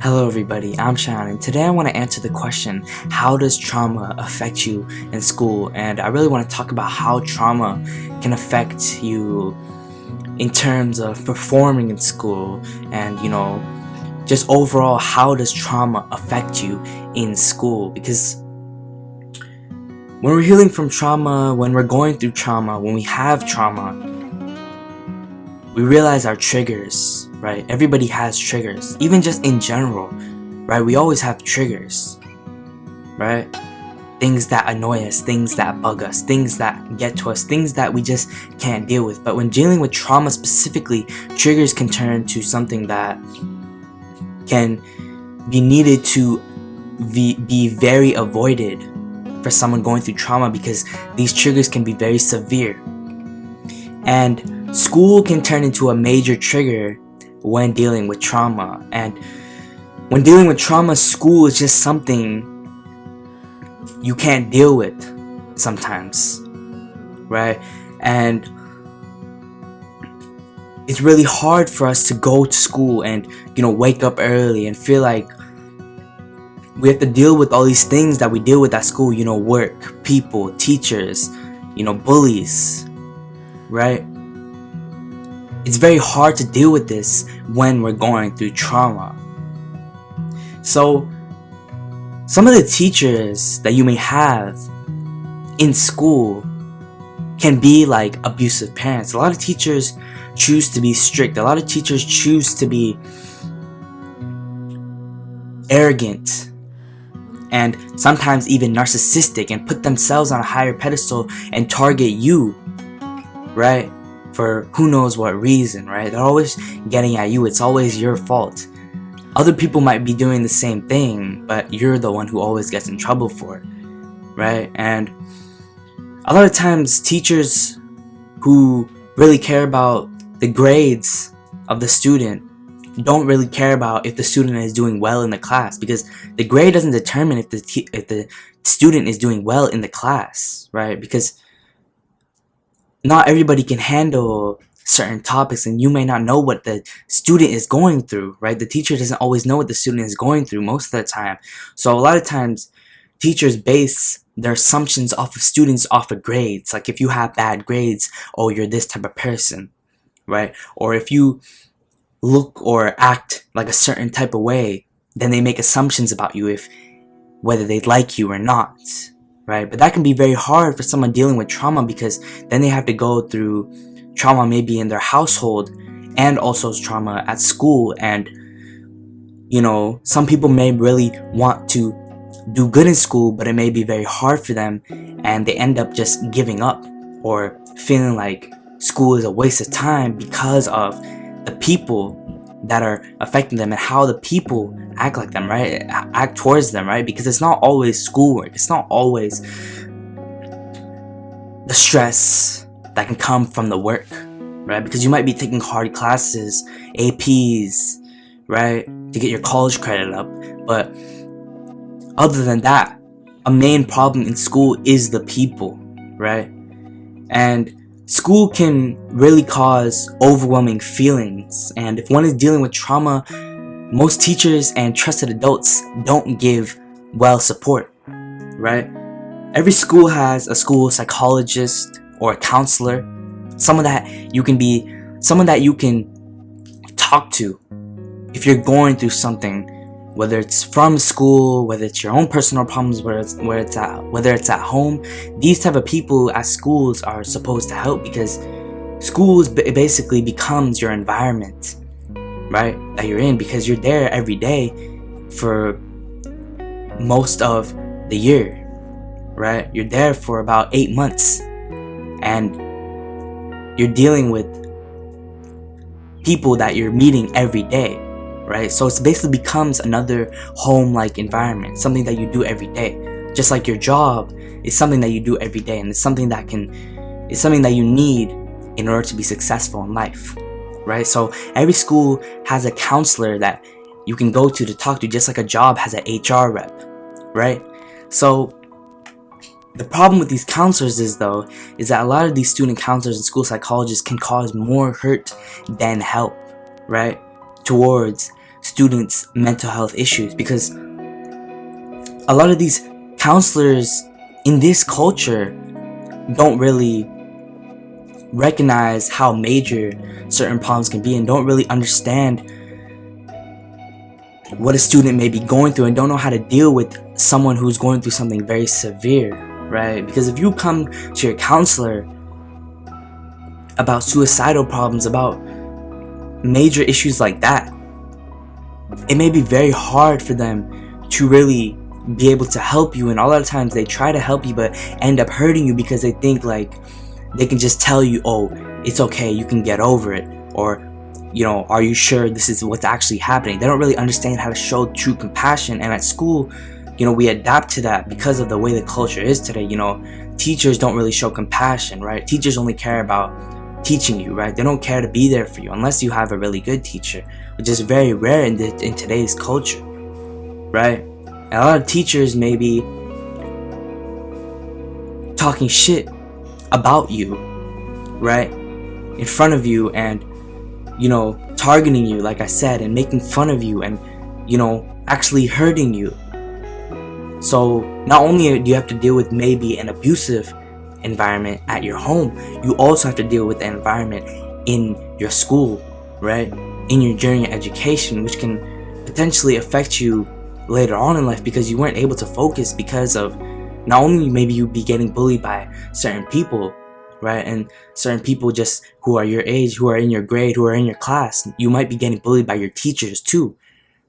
Hello everybody, I'm Sean, and today I want to answer the question, how does trauma affect you in school? And I really want to talk about how trauma can affect you in terms of performing in school and, just overall, how does trauma affect you in school? Because when we're healing from trauma, when we're going through trauma, when we have trauma, we realize our triggers, right? Everybody has triggers, even just in general, right? We always have triggers, right? Things that annoy us, things that bug us, things that get to us, things that we just can't deal with. But when dealing with trauma specifically, triggers can turn to something that can be needed to be very avoided for someone going through trauma, because these triggers can be very severe. And school can turn into a major trigger when dealing with trauma. And when dealing with trauma, school is just something you can't deal with sometimes, right? And it's really hard for us to go to school and, wake up early and feel like we have to deal with all these things that we deal with at school, work, people, teachers, bullies, right? It's very hard to deal with this when we're going through trauma. So, some of the teachers that you may have in school can be like abusive parents. A lot of teachers choose to be strict. A lot of teachers choose to be arrogant and sometimes even narcissistic and put themselves on a higher pedestal and target you, right? For who knows what reason, right? They're always getting at you. It's always your fault. Other people might be doing the same thing, but you're the one who always gets in trouble for it, right? And a lot of times teachers who really care about the grades of the student don't really care about if the student is doing well in the class, because the grade doesn't determine if the student is doing well in the class, right? Because not everybody can handle certain topics, and you may not know what the student is going through, right? The teacher doesn't always know what the student is going through most of the time. So a lot of times teachers base their assumptions off of students off of grades. Like if you have bad grades, oh, you're this type of person, right? Or if you look or act like a certain type of way, then they make assumptions about you, if whether they like you or not, right? But that can be very hard for someone dealing with trauma, because then they have to go through trauma maybe in their household and also trauma at school. And some people may really want to do good in school, but it may be very hard for them, and they end up just giving up or feeling like school is a waste of time because of the people that are affecting them and how the people act like them, right? Act towards them, right? Because it's not always schoolwork. It's not always the stress that can come from the work, right? Because you might be taking hard classes, APs, right? To get your college credit up. But other than that, a main problem in school is the people, right? And school can really cause overwhelming feelings, and if one is dealing with trauma, most teachers and trusted adults don't give well support, right? Every school has a school psychologist or a counselor, someone that you can talk to if you're going through something, whether it's from school, whether it's your own personal problems, whether it's at home. These type of people at schools are supposed to help, because schools basically becomes your environment, right, that you're in, because you're there every day for most of the year, right? You're there for about 8 months, and you're dealing with people that you're meeting every day, right? So it basically becomes another home-like environment, something that you do every day. Just like your job is something that you do every day, and it's something that you need in order to be successful in life, right? So every school has a counselor that you can go to talk to, just like a job has an HR rep, right? So the problem with these counselors is that a lot of these student counselors and school psychologists can cause more hurt than help, right, towards students' mental health issues, because a lot of these counselors in this culture don't really recognize how major certain problems can be, and don't really understand what a student may be going through, and don't know how to deal with someone who's going through something very severe, right? Because if you come to your counselor about suicidal problems, about major issues like that, it may be very hard for them to really be able to help you. And a lot of times they try to help you but end up hurting you, because they think like they can just tell you, oh, it's okay, you can get over it, or are you sure this is what's actually happening? They don't really understand how to show true compassion. And at school, we adapt to that because of the way the culture is today. Teachers don't really show compassion, right? Teachers only care about teaching you, right? They don't care to be there for you unless you have a really good teacher, which is very rare in today's culture, right? And a lot of teachers may be talking shit about you, right, in front of you, and targeting you, like I said, and making fun of you, and actually hurting you. So not only do you have to deal with maybe an abusive environment at your home, you also have to deal with the environment in your school, right, in your junior education, which can potentially affect you later on in life, because you weren't able to focus because of not only maybe you be getting bullied by certain people, right, and certain people just who are your age, who are in your grade, who are in your class. You might be getting bullied by your teachers too,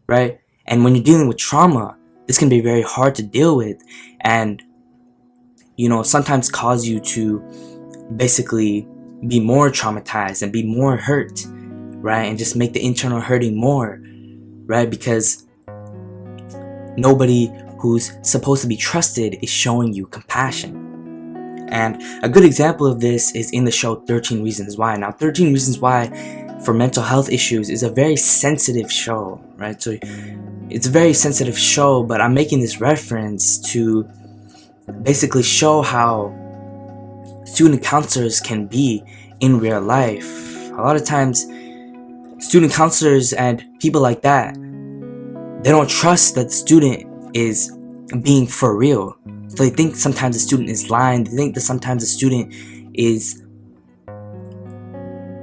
right? And when you're dealing with trauma, this can be very hard to deal with, and sometimes cause you to basically be more traumatized and be more hurt, right, and just make the internal hurting more, right, because nobody who's supposed to be trusted is showing you compassion. And a good example of this is in the show 13 Reasons Why. Now, 13 Reasons Why for mental health issues is a very sensitive show, right? So it's a very sensitive show, but I'm making this reference to basically show how student counselors can be in real life. A lot of times, student counselors and people like that, they don't trust that the student is being for real. So they think sometimes the student is lying. They think that sometimes the student is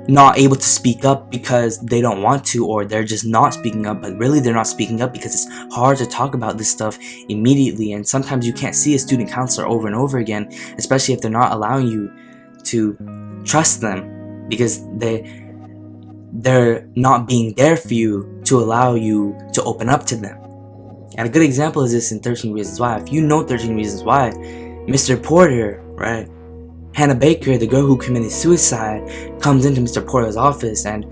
not able to speak up because they don't want to, or they're just not speaking up. But really they're not speaking up because it's hard to talk about this stuff immediately. And sometimes you can't see a student counselor over and over again, especially if they're not allowing you to trust them, because they're not being there for you to allow you to open up to them. And a good example is this in 13 Reasons Why. If you know 13 Reasons Why, Mr. Porter, right, Hannah Baker, the girl who committed suicide, comes into Mr. Porter's office, and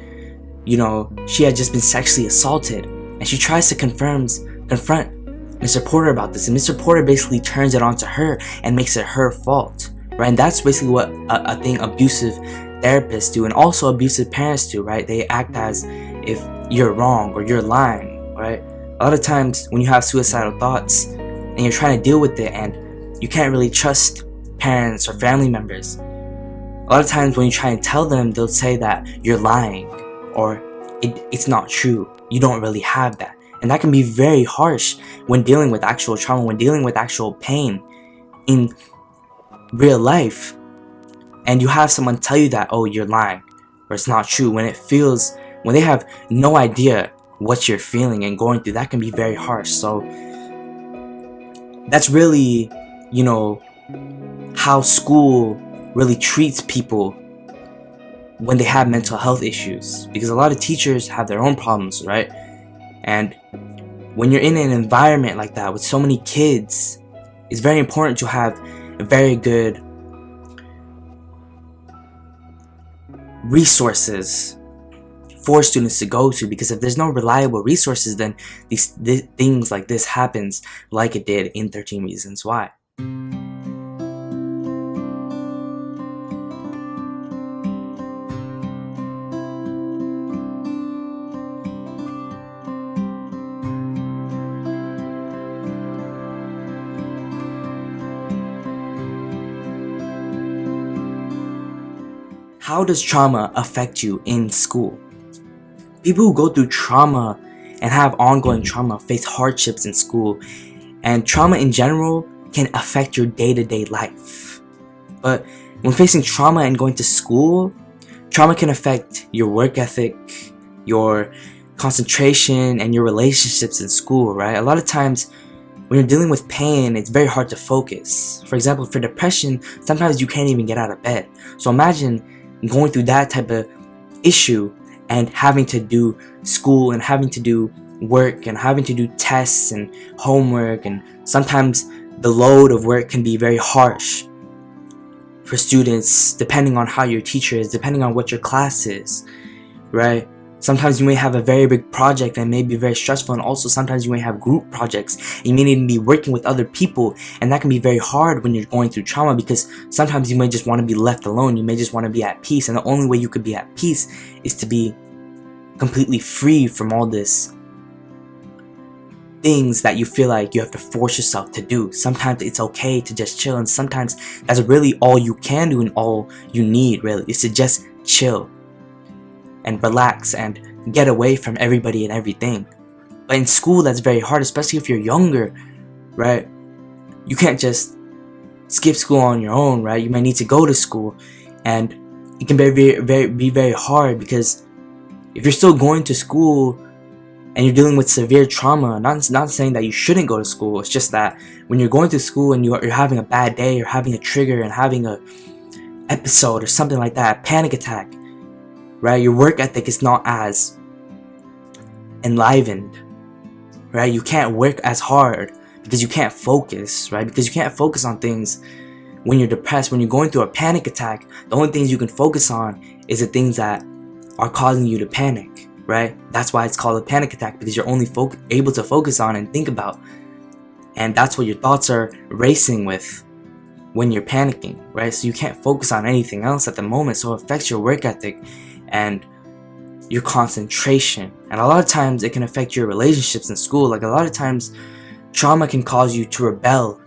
she had just been sexually assaulted, and she tries to confront Mr. Porter about this, and Mr. Porter basically turns it onto her and makes it her fault, right? And that's basically what I think abusive therapists do, and also abusive parents do, right? They act as if you're wrong or you're lying, right? A lot of times when you have suicidal thoughts and you're trying to deal with it, and you can't really trust parents or family members, a lot of times when you try and tell them, they'll say that you're lying, or it's not true, you don't really have that. And that can be very harsh when dealing with actual trauma, when dealing with actual pain in real life, and you have someone tell you that, oh, you're lying, or it's not true, when they have no idea what you're feeling and going through. That can be very harsh. So that's really how school really treats people when they have mental health issues, because a lot of teachers have their own problems, right? And when you're in an environment like that with so many kids, it's very important to have a very good resources for students to go to, because if there's no reliable resources, then these things like this happens, like it did in 13 Reasons Why. How does trauma affect you in school? People who go through trauma and have ongoing trauma, face hardships in school. And trauma in general can affect your day-to-day life. But when facing trauma and going to school, trauma can affect your work ethic, your concentration, and your relationships in school, right? A lot of times when you're dealing with pain, it's very hard to focus. For example, for depression, sometimes you can't even get out of bed. So imagine going through that type of issue and having to do school and having to do work and having to do tests and homework, and sometimes the load of work can be very harsh for students depending on how your teacher is, depending on what your class is, right? Sometimes you may have a very big project and may be very stressful, and also sometimes you may have group projects and you may need to be working with other people, and that can be very hard when you're going through trauma, because sometimes you may just want to be left alone. You may just want to be at peace, and the only way you could be at peace is to be completely free from all this things that you feel like you have to force yourself to do. Sometimes it's okay to just chill, and sometimes that's really all you can do and all you need really is to just chill and relax and get away from everybody and everything. But in school, that's very hard, especially if you're younger, right? You can't just skip school on your own, right? You might need to go to school, and it can be very hard, because if you're still going to school and you're dealing with severe trauma, not saying that you shouldn't go to school, it's just that when you're going to school and you're having a bad day, you're having a trigger and having a episode or something like that, a panic attack, right? Your work ethic is not as enlivened, right? You can't work as hard because you can't focus, right? Because you can't focus on things when you're depressed. When you're going through a panic attack, the only things you can focus on is the things that are causing you to panic, right? That's why it's called a panic attack, because you're only able to focus on and think about, and that's what your thoughts are racing with when you're panicking, right? So you can't focus on anything else at the moment, so it affects your work ethic and your concentration. And a lot of times it can affect your relationships in school. Like, a lot of times trauma can cause you to rebel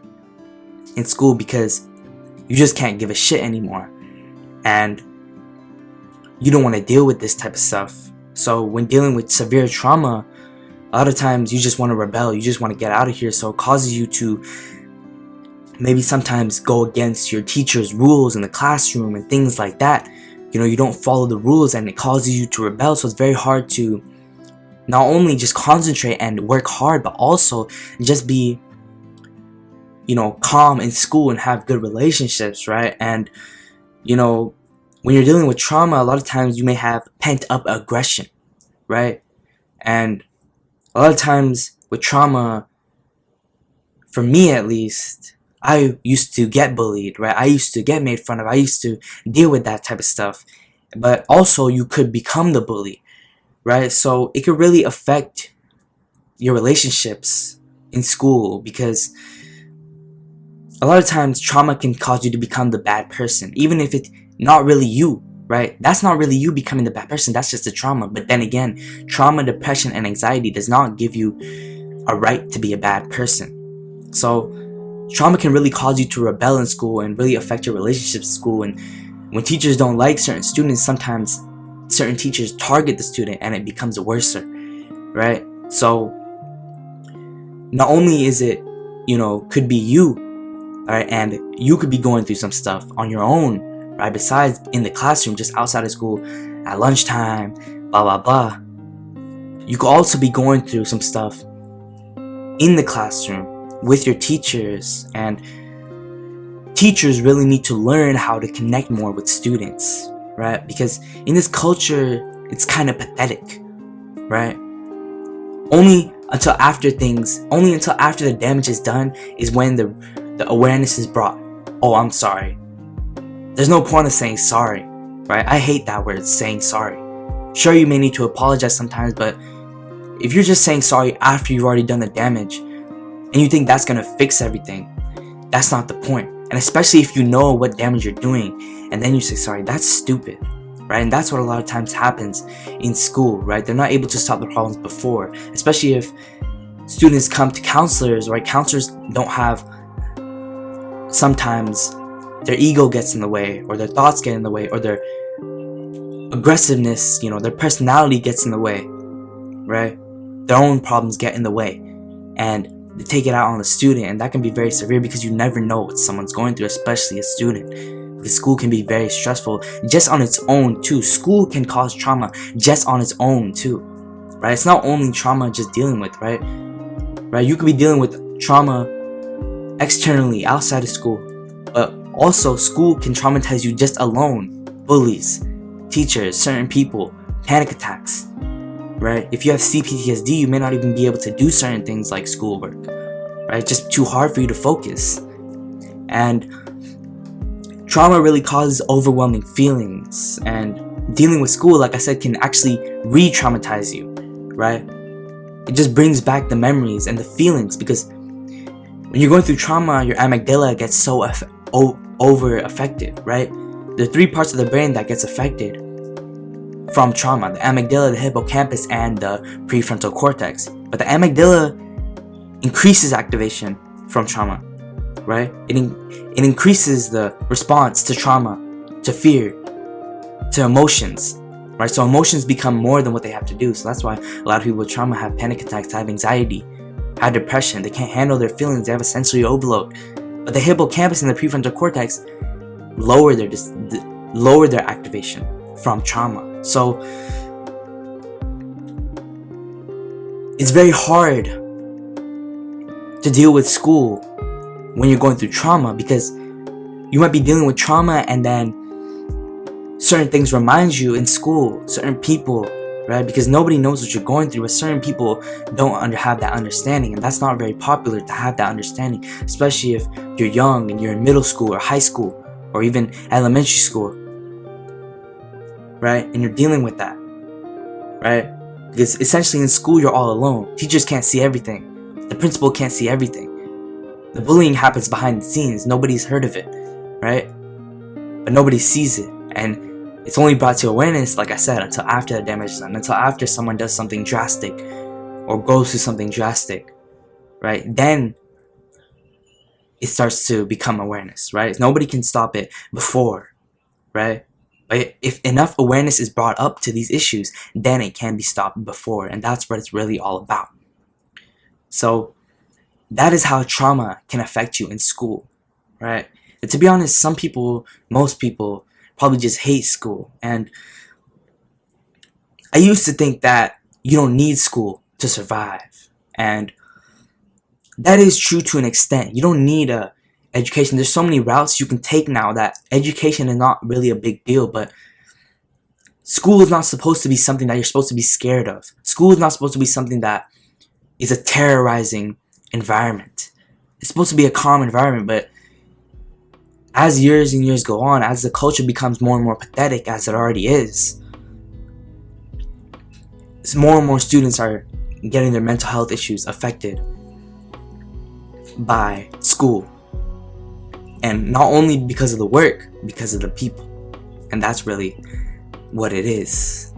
in school because you just can't give a shit anymore, and you don't want to deal with this type of stuff. So when dealing with severe trauma, a lot of times you just want to rebel, you just want to get out of here. So it causes you to maybe sometimes go against your teacher's rules in the classroom and things like that. You know, you don't follow the rules, and it causes you to rebel. So it's very hard to not only just concentrate and work hard, but also just be, you know, calm in school and have good relationships, right? And, you know, when you're dealing with trauma, a lot of times you may have pent up aggression, right? And a lot of times with trauma, for me at least, I used to get bullied, right? I used to get made fun of. I used to deal with that type of stuff. But also you could become the bully, right? So it could really affect your relationships in school, because a lot of times trauma can cause you to become the bad person, even if it's not really you, right? That's not really you becoming the bad person. That's just the trauma. But then again, trauma, depression, and anxiety does not give you a right to be a bad person. So trauma can really cause you to rebel in school and really affect your relationships in school. And when teachers don't like certain students, sometimes certain teachers target the student and it becomes worse, right? So not only is it, you know, could be you, right? And you could be going through some stuff on your own, right? Besides in the classroom, just outside of school, at lunchtime, blah, blah, blah. You could also be going through some stuff in the classroom with your teachers, and teachers really need to learn how to connect more with students, right? Because in this culture, it's kind of pathetic, right? Only until after the damage is done is when the awareness is brought. Oh, I'm sorry. There's no point of saying sorry, right? I hate that word, saying sorry. Sure, you may need to apologize sometimes, but if you're just saying sorry after you've already done the damage, and you think that's gonna fix everything, that's not the point. And especially if you know what damage you're doing, and then you say sorry, that's stupid, right? And that's what a lot of times happens in school, right? They're not able to stop the problems before, especially if students come to counselors, right? Counselors don't have, sometimes their ego gets in the way, or their thoughts get in the way, or their aggressiveness, you know, their personality gets in the way, right? their own problems get in the way, and they take it out on the student, and that can be very severe because you never know what someone's going through, especially a student. Because school can be very stressful just on its own too. School can cause trauma just on its own too, right? It's not only trauma just dealing with, right? You could be dealing with trauma externally outside of school, but also school can traumatize you just alone. Bullies, teachers, certain people, panic attacks, right? If you have CPTSD, you may not even be able to do certain things like schoolwork, right? It's just too hard for you to focus. And trauma really causes overwhelming feelings, and dealing with school, like I said, can actually re-traumatize you, right? It just brings back the memories and the feelings, because when you're going through trauma, your amygdala gets so over affected, right? There are 3 parts of the brain that gets affected from trauma: the amygdala, the hippocampus, and the prefrontal cortex. But the amygdala increases activation from trauma, right? It increases the response to trauma, to fear, to emotions, right? So emotions become more than what they have to do. So that's why a lot of people with trauma have panic attacks, have anxiety, have depression. They can't handle their feelings. They have a sensory overload. But the hippocampus and the prefrontal cortex lower their activation from trauma. So it's very hard to deal with school when you're going through trauma, because you might be dealing with trauma and then certain things remind you in school, certain people, right? Because nobody knows what you're going through, but certain people don't have that understanding, and that's not very popular to have that understanding, especially if you're young and you're in middle school or high school or even elementary school, right? And you're dealing with that, right? Because essentially in school you're all alone. Teachers can't see everything. The principal can't see everything. The bullying happens behind the scenes. Nobody's heard of it, right? But nobody sees it, and it's only brought to awareness, like I said, until after the damage is done, until after someone does something drastic or goes through something drastic, right? Then it starts to become awareness, right? Nobody can stop it before, right? But if enough awareness is brought up to these issues, then it can be stopped before, and that's what it's really all about. So that is how trauma can affect you in school, right? And to be honest, most people probably just hate school. And I used to think that you don't need school to survive. And that is true to an extent. You don't need a education. There's so many routes you can take now that education is not really a big deal, but school is not supposed to be something that you're supposed to be scared of. School is not supposed to be something that is a terrorizing environment. It's supposed to be a calm environment, but as years and years go on, as the culture becomes more and more pathetic, as it already is, more and more students are getting their mental health issues affected by school. And not only because of the work, because of the people. And that's really what it is.